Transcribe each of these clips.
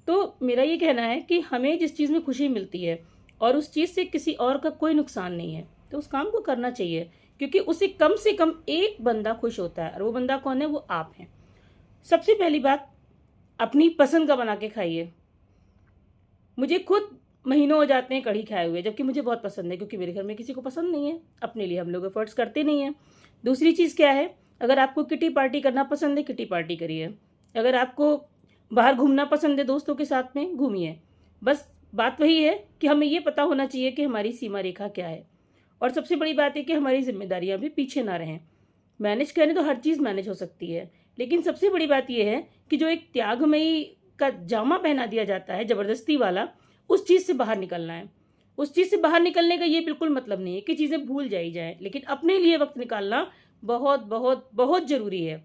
तो मेरा ये कहना है कि हमें जिस चीज़ में खुशी मिलती है और उस चीज़ से किसी और का कोई नुकसान नहीं है, तो उस काम को करना चाहिए, क्योंकि उससे कम एक बंदा खुश होता है, और वो बंदा कौन है? वो आप हैं। सबसे पहली बात, अपनी पसंद का बना के खाइए। मुझे खुद महीनों हो जाते हैं कढ़ी खाए हुए, जबकि मुझे बहुत पसंद है, क्योंकि मेरे घर में किसी को पसंद नहीं है। अपने लिए हम लोग एफर्ट्स करते नहीं हैं। दूसरी चीज़ क्या है? अगर आपको किटी पार्टी करना पसंद है, किटी पार्टी करिए। अगर आपको बाहर घूमना पसंद है, दोस्तों के साथ में घूमिए। बस बात वही है कि हमें ये पता होना चाहिए कि हमारी सीमा रेखा क्या है। और सबसे बड़ी बात है कि हमारी जिम्मेदारियां भी पीछे ना रहें। मैनेज करें तो हर चीज़ मैनेज हो सकती है, लेकिन सबसे बड़ी बात यह है कि जो एक त्यागमयी का जामा पहना दिया जाता है, जबरदस्ती वाला, उस चीज़ से बाहर निकलना है। उस चीज़ से बाहर निकलने का ये बिल्कुल मतलब नहीं है कि चीज़ें भूल जाई जाएं, लेकिन अपने लिए वक्त निकालना बहुत बहुत बहुत ज़रूरी है।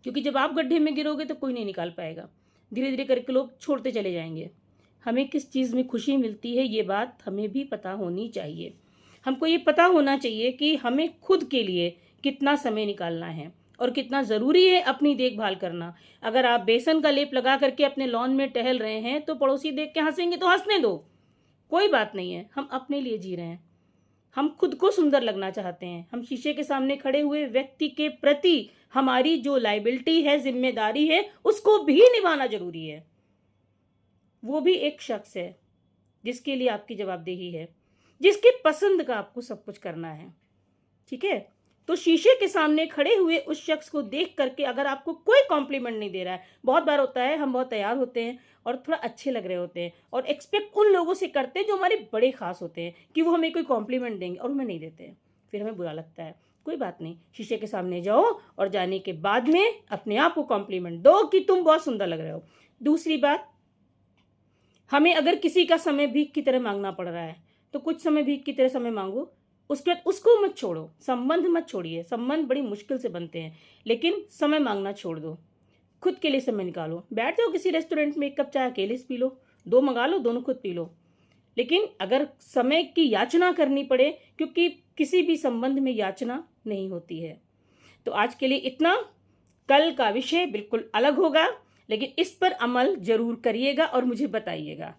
क्योंकि जब आप गड्ढे में गिरोगे तो कोई नहीं निकाल पाएगा। धीरे धीरे करके लोग छोड़ते चले जाएंगे। हमें किस चीज़ में खुशी मिलती है, ये बात हमें भी पता होनी चाहिए। हमको ये पता होना चाहिए कि हमें खुद के लिए कितना समय निकालना है और कितना ज़रूरी है अपनी देखभाल करना। अगर आप बेसन का लेप लगा करके अपने लॉन में टहल रहे हैं तो पड़ोसी देख के हंसेंगे तो हंसने दो, कोई बात नहीं है। हम अपने लिए जी रहे हैं, हम खुद को सुंदर लगना चाहते हैं। हम शीशे के सामने खड़े हुए व्यक्ति के प्रति हमारी जो लाइबिलिटी है, जिम्मेदारी है, उसको भी निभाना जरूरी है। वो भी एक शख्स है जिसके लिए आपकी जवाबदेही है, जिसकी पसंद का आपको सब कुछ करना है। ठीक है? तो शीशे के सामने खड़े हुए उस शख्स को देख करके अगर आपको कोई कॉम्प्लीमेंट नहीं दे रहा है, बहुत बार होता है हम बहुत तैयार होते हैं और थोड़ा अच्छे लग रहे होते हैं और एक्सपेक्ट उन लोगों से करते हैं जो हमारे बड़े खास होते हैं कि वो हमें कोई कॉम्प्लीमेंट देंगे, और हमें नहीं देते हैं, फिर हमें बुरा लगता है। कोई बात नहीं, शीशे के सामने जाओ और जाने के बाद में अपने आप को कॉम्प्लीमेंट दो कि तुम बहुत सुंदर लग रहे हो। दूसरी बात, हमें अगर किसी का समय भीख की तरह मांगना पड़ रहा है तो कुछ समय भीख की तरह समय मांगो, उसके बाद उसको मत छोड़ो, संबंध मत छोड़िए। संबंध बड़ी मुश्किल से बनते हैं, लेकिन समय मांगना छोड़ दो। खुद के लिए समय निकालो। बैठ जाओ किसी रेस्टोरेंट में, एक कप चाय अकेले से पी लो, दो मंगा लो, दोनों खुद पी लो। लेकिन अगर समय की याचना करनी पड़े, क्योंकि किसी भी संबंध में याचना नहीं होती है। तो आज के लिए इतना। कल का विषय बिल्कुल अलग होगा, लेकिन इस पर अमल जरूर करिएगा और मुझे बताइएगा।